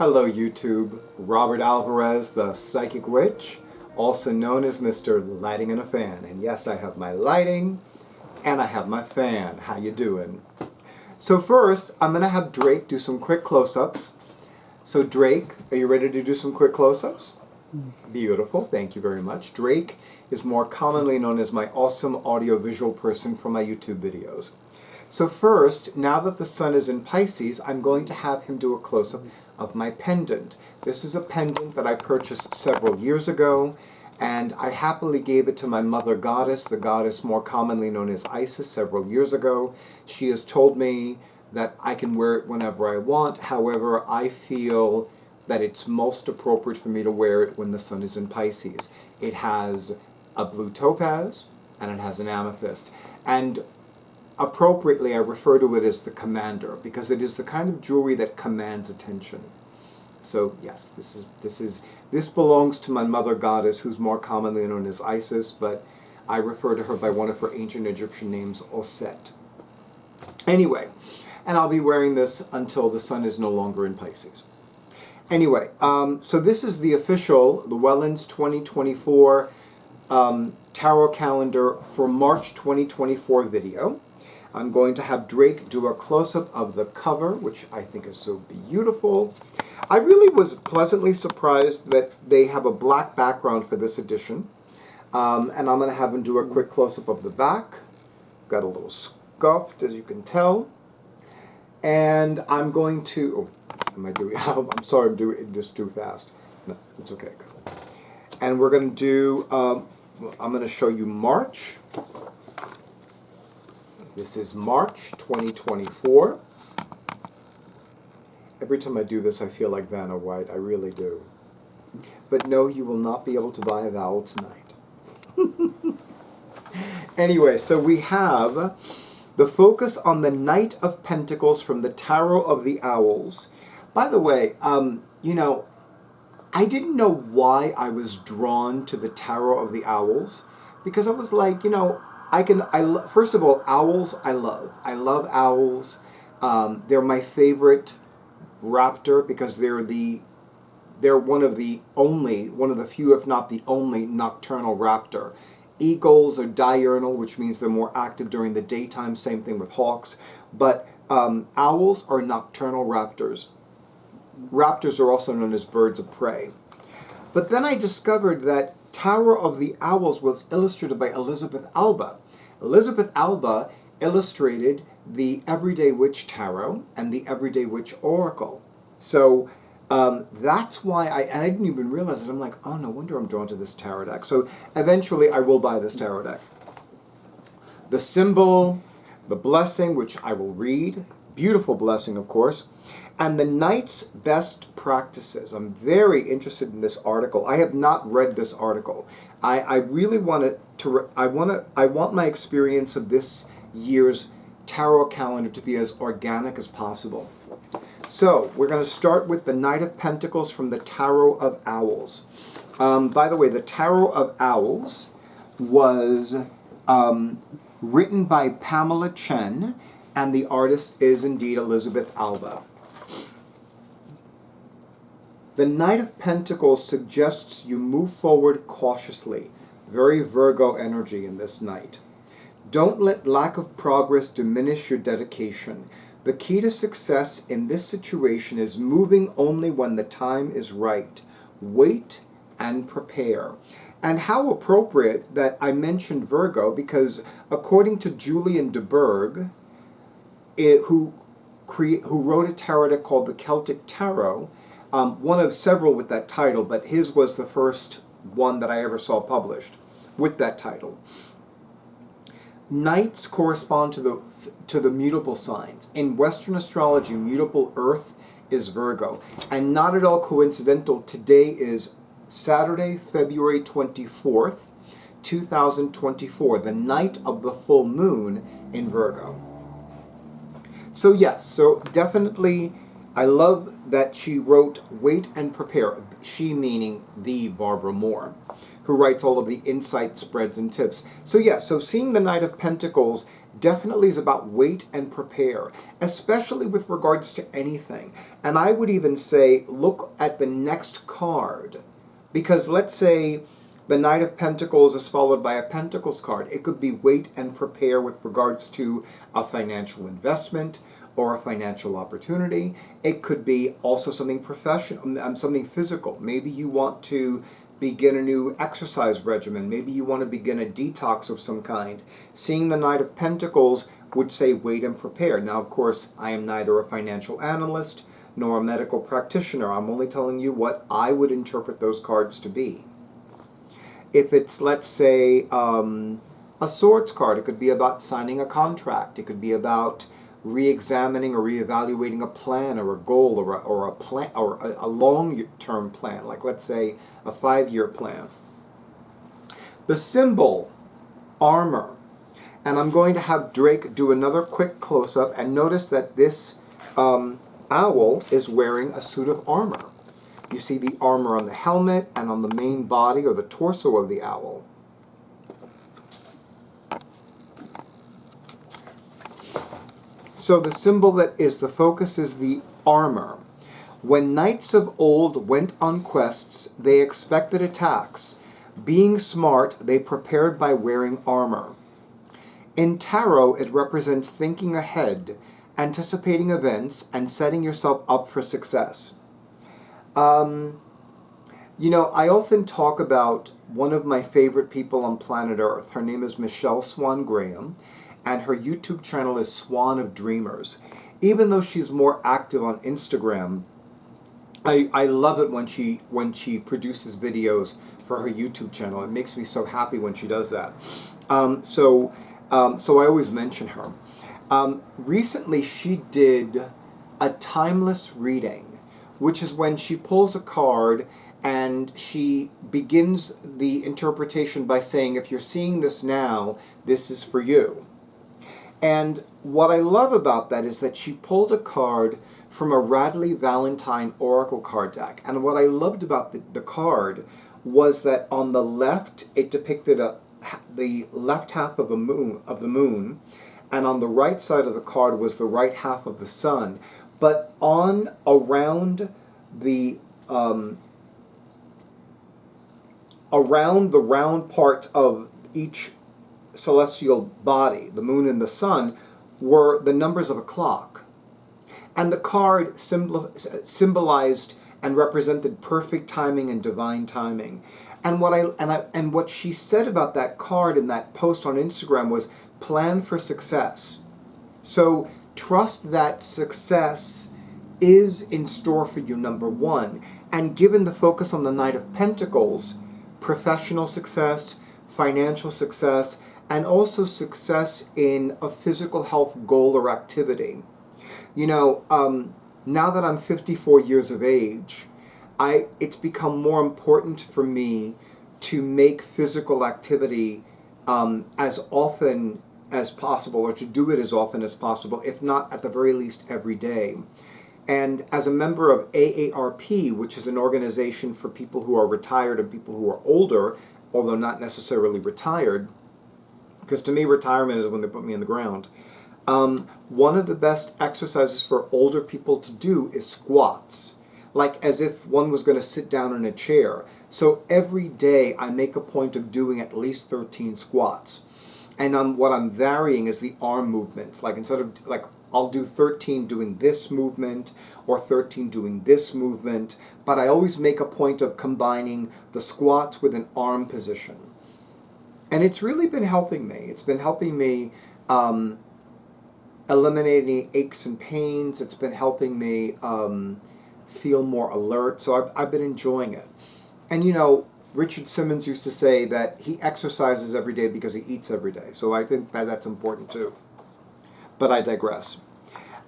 Hello YouTube, Robert Alvarez, the Psychic Witch, also known as Mr. Lighting and a Fan. And yes, I have my lighting and I have my fan. How you doing? So first, I'm going to have Drake do some quick close-ups. So Drake, are you ready to do some quick close-ups? Beautiful, thank you very much. Drake is more commonly known as my awesome audio-visual person for my YouTube videos. So first, now that the sun is in Pisces, I'm going to have him do a close-up of my pendant. This is a pendant that I purchased several years ago, and I happily gave it to my mother goddess, the goddess more commonly known as Isis, several years ago. She has told me that I can wear it whenever I want. However, I feel that it's most appropriate for me to wear it when the sun is in Pisces. It has a blue topaz, and it has an amethyst. And appropriately, I refer to it as the commander because it is the kind of jewelry that commands attention. So yes, this belongs to my mother goddess, who's more commonly known as Isis, but I refer to her by one of her ancient Egyptian names, Osset. Anyway, and I'll be wearing this until the sun is no longer in Pisces. Anyway, so this is the official Llewellyn's 2024 tarot calendar for March 2024 video. I'm going to have Drake do a close-up of the cover, which I think is so beautiful. I really was pleasantly surprised that they have a black background for this edition. And I'm going to have him do a quick close-up of the back. Got a little scuffed, as you can tell. And I'm going to... Oh, am I doing... I'm sorry, I'm doing this too fast. No, it's okay. Good. And we're going to do... I'm going to show you March. This is March 2024. Every time I do this, I feel like Vanna White. I really do. But no, you will not be able to buy a vowel tonight. Anyway, so we have the focus on the Knight of Pentacles from the Tarot of the Owls. By the way, you know, I didn't know why I was drawn to the Tarot of the Owls. Because I was like, you know, first of all, owls I love. I love owls. They're my favorite raptor because they're one of the few, if not the only, nocturnal raptor. Eagles are diurnal, which means they're more active during the daytime. Same thing with hawks. But owls are nocturnal raptors. Raptors are also known as birds of prey. But then I discovered that Tarot of the Owls was illustrated by Elisabeth Alba. Elisabeth Alba illustrated the Everyday Witch Tarot and the Everyday Witch Oracle. So that's why I didn't even realize it. I'm like, oh, no wonder I'm drawn to this tarot deck. So eventually I will buy this tarot deck. The symbol, the blessing, which I will read, beautiful blessing, of course, and the Knight's best practices. I'm very interested in this article. I have not read this article. I really want I want my experience of this year's tarot calendar to be as organic as possible. So we're going to start with the Knight of Pentacles from the Tarot of Owls. By the way, the Tarot of Owls was written by Pamela Chen, and the artist is indeed Elisabeth Alba. The Knight of Pentacles suggests you move forward cautiously. Very Virgo energy in this night. Don't let lack of progress diminish your dedication. The key to success in this situation is moving only when the time is right. Wait and prepare. And how appropriate that I mentioned Virgo, because according to Julian de Berg, who wrote a tarot deck called the Celtic Tarot, one of several with that title, but his was the first one that I ever saw published with that title. Knights correspond to the mutable signs. In Western astrology, mutable Earth is Virgo. And not at all coincidental, today is Saturday, February 24th, 2024, the night of the full moon in Virgo. So yes, so definitely I love that she wrote Wait and Prepare, she meaning the Barbara Moore, who writes all of the insight spreads and tips. So yes, so seeing the Knight of Pentacles definitely is about wait and prepare, especially with regards to anything. And I would even say, look at the next card. Because let's say the Knight of Pentacles is followed by a Pentacles card. It could be wait and prepare with regards to a financial investment or a financial opportunity. It could be also something professional, something physical. Maybe you want to begin a new exercise regimen. Maybe you want to begin a detox of some kind. Seeing the Knight of Pentacles would say wait and prepare. Now, of course, I am neither a financial analyst nor a medical practitioner. I'm only telling you what I would interpret those cards to be. If it's, let's say, a Swords card, it could be about signing a contract. It could be about re-examining or re-evaluating a plan or a goal or a plan or a long-term plan, like let's say a 5-year plan. The symbol, armor. And I'm going to have Drake do another quick close-up, and notice that this owl is wearing a suit of armor. You see the armor on the helmet and on the main body or the torso of the owl. So the symbol that is the focus is the armor. When knights of old went on quests, they expected attacks. Being smart, they prepared by wearing armor. In tarot, it represents thinking ahead, anticipating events, and setting yourself up for success. You know, I often talk about one of my favorite people on planet Earth. Her name is Michelle Swan Graham, and her YouTube channel is Swan of Dreamers. Even though she's more active on Instagram, I love it when she produces videos for her YouTube channel. It makes me so happy when she does that. So I always mention her. Recently, she did a timeless reading, which is when she pulls a card and she begins the interpretation by saying, if you're seeing this now, this is for you. And what I love about that is that she pulled a card from a Radley Valentine Oracle card deck. And what I loved about the card was that on the left, it depicted the left half of the moon, and on the right side of the card was the right half of the sun. But around the round part of each celestial body, the moon and the sun, were the numbers of a clock. And the card symbolized and represented perfect timing and divine timing. And what she said about that card in that post on Instagram was plan for success. So trust that success is in store for you, number one. And given the focus on the Knight of Pentacles, professional success, financial success, and also success in a physical health goal or activity. You know, now that I'm 54 years of age, it's become more important for me to make physical activity as often as possible, or to do it as often as possible, if not at the very least every day. And as a member of AARP, which is an organization for people who are retired and people who are older, although not necessarily retired, because to me retirement is when they put me in the ground, one of the best exercises for older people to do is squats, like as if one was going to sit down in a chair. So every day I make a point of doing at least 13 squats. And what I'm varying is the arm movements. Like instead of, like, I'll do 13 doing this movement or 13 doing this movement, but I always make a point of combining the squats with an arm position. And it's really been helping me. It's been helping me eliminating aches and pains. It's been helping me feel more alert. So I've been enjoying it. And you know, Richard Simmons used to say that he exercises every day because he eats every day. So I think that's important too. But I digress.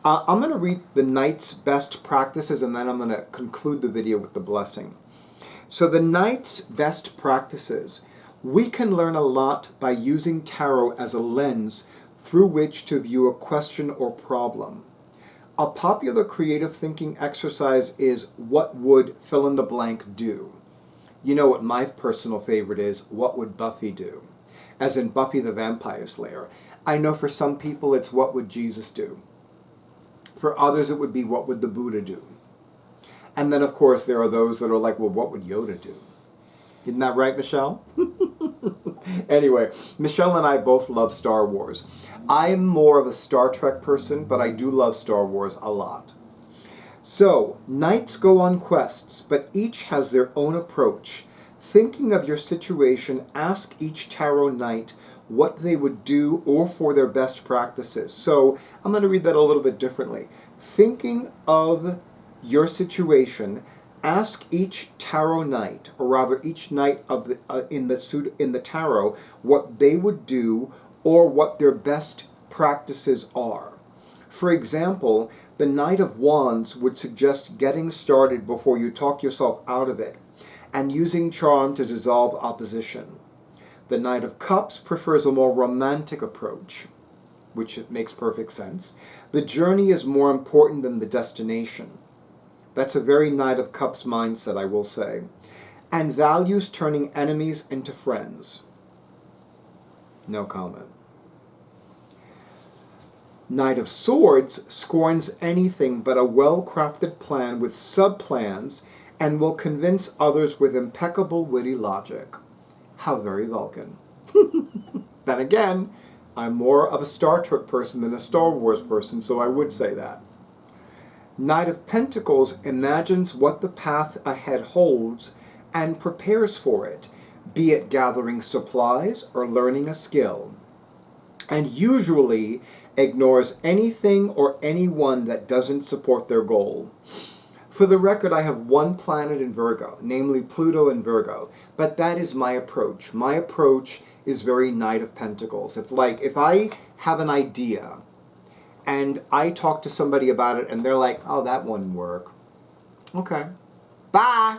I'm going to read the Knight's best practices, and then I'm going to conclude the video with the blessing. So the Knight's best practices. We can learn a lot by using tarot as a lens through which to view a question or problem. A popular creative thinking exercise is what would fill in the blank do? You know what my personal favorite is, what would Buffy do? As in Buffy the Vampire Slayer. I know for some people it's what would Jesus do. For others it would be what would the Buddha do. And then of course there are those that are like, well, what would Yoda do? Isn't that right, Michelle? Anyway, Michelle and I both love Star Wars. I'm more of a Star Trek person, but I do love Star Wars a lot. So, knights go on quests, but each has their own approach. Thinking of your situation, ask each tarot knight what they would do or for their best practices. So, I'm going to read that a little bit differently. Thinking of your situation, ask each tarot knight, or rather each knight of the in the tarot, what they would do or what their best practices are. For example, the Knight of Wands would suggest getting started before you talk yourself out of it, and using charm to dissolve opposition. The Knight of Cups prefers a more romantic approach, which makes perfect sense. The journey is more important than the destination. That's a very Knight of Cups mindset, I will say. And values turning enemies into friends. No comment. Knight of Swords scorns anything but a well-crafted plan with sub-plans and will convince others with impeccable witty logic. How very Vulcan. Then again, I'm more of a Star Trek person than a Star Wars person, so I would say that. Knight of Pentacles imagines what the path ahead holds and prepares for it, be it gathering supplies or learning a skill, and usually ignores anything or anyone that doesn't support their goal. For the record, I have one planet in Virgo, namely Pluto in Virgo, but that is my approach. My approach is very Knight of Pentacles. If I have an idea and I talk to somebody about it and they're like, oh, that wouldn't work. Okay. Bye.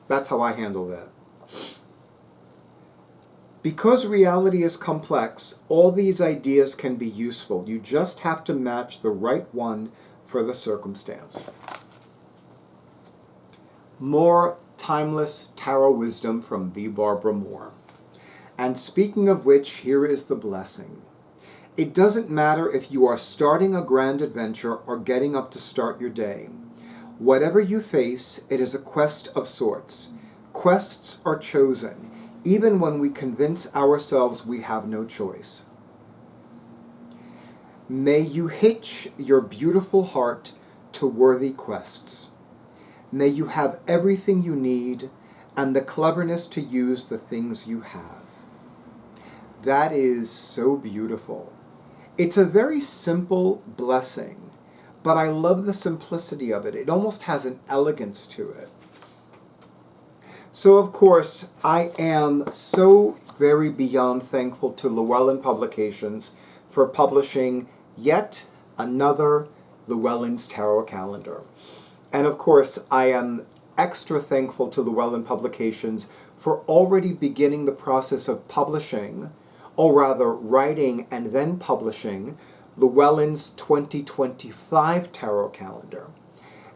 That's how I handle that. Because reality is complex, all these ideas can be useful. You just have to match the right one for the circumstance. More timeless tarot wisdom from the Barbara Moore. And speaking of which, here is the blessing. It doesn't matter if you are starting a grand adventure or getting up to start your day. Whatever you face, it is a quest of sorts. Quests are chosen, even when we convince ourselves we have no choice. May you hitch your beautiful heart to worthy quests. May you have everything you need and the cleverness to use the things you have. That is so beautiful. It's a very simple blessing, but I love the simplicity of it. It almost has an elegance to it. So, of course, I am so very beyond thankful to Llewellyn Publications for publishing yet another Llewellyn's Tarot Calendar. And, of course, I am extra thankful to Llewellyn Publications for already beginning the process of publishing, or rather writing and then publishing, Llewellyn's 2025 Tarot Calendar.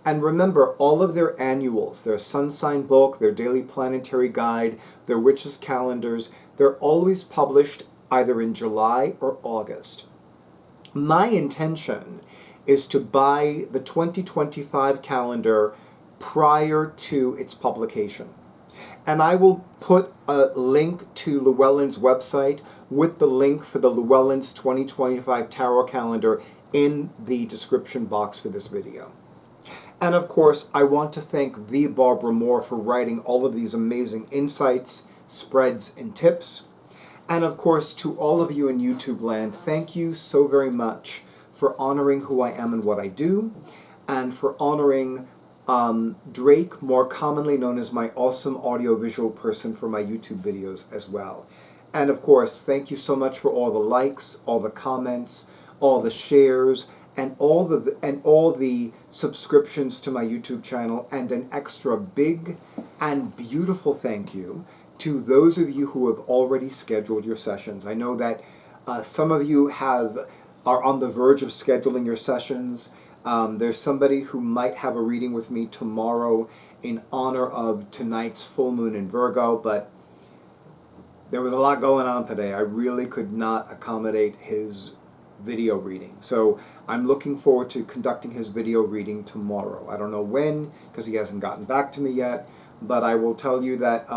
And remember, all of their annuals, their sun sign book, their daily planetary guide, their witches calendars, they're always published either in July or August. My intention is to buy the 2025 calendar prior to its publication. And I will put a link to Llewellyn's website with the link for the Llewellyn's 2025 Tarot Calendar in the description box for this video. And of course, I want to thank the Barbara Moore for writing all of these amazing insights, spreads, and tips. And of course, to all of you in YouTube land, thank you so very much for honoring who I am and what I do, and for honoring Drake, more commonly known as my awesome audiovisual person, for my YouTube videos as well. And of course, thank you so much for all the likes, all the comments, all the shares, and all the subscriptions to my YouTube channel, and an extra big and beautiful thank you to those of you who have already scheduled your sessions. I know that some of you are on the verge of scheduling your sessions. There's somebody who might have a reading with me tomorrow in honor of tonight's full moon in Virgo, but There was a lot going on today. I really could not accommodate his video reading. So I'm looking forward to conducting his video reading tomorrow. I don't know when, because he hasn't gotten back to me yet, but I will tell you that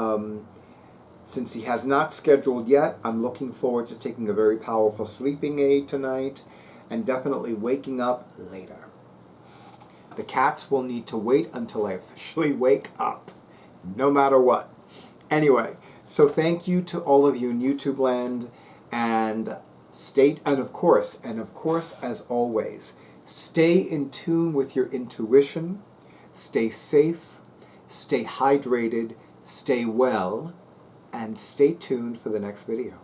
since he has not scheduled yet, I'm looking forward to taking a very powerful sleeping aid tonight and definitely waking up later. The cats will need to wait until I officially wake up, no matter what. Anyway, so thank you to all of you in YouTube land, and of course, as always, stay in tune with your intuition, stay safe, stay hydrated, stay well, and stay tuned for the next video.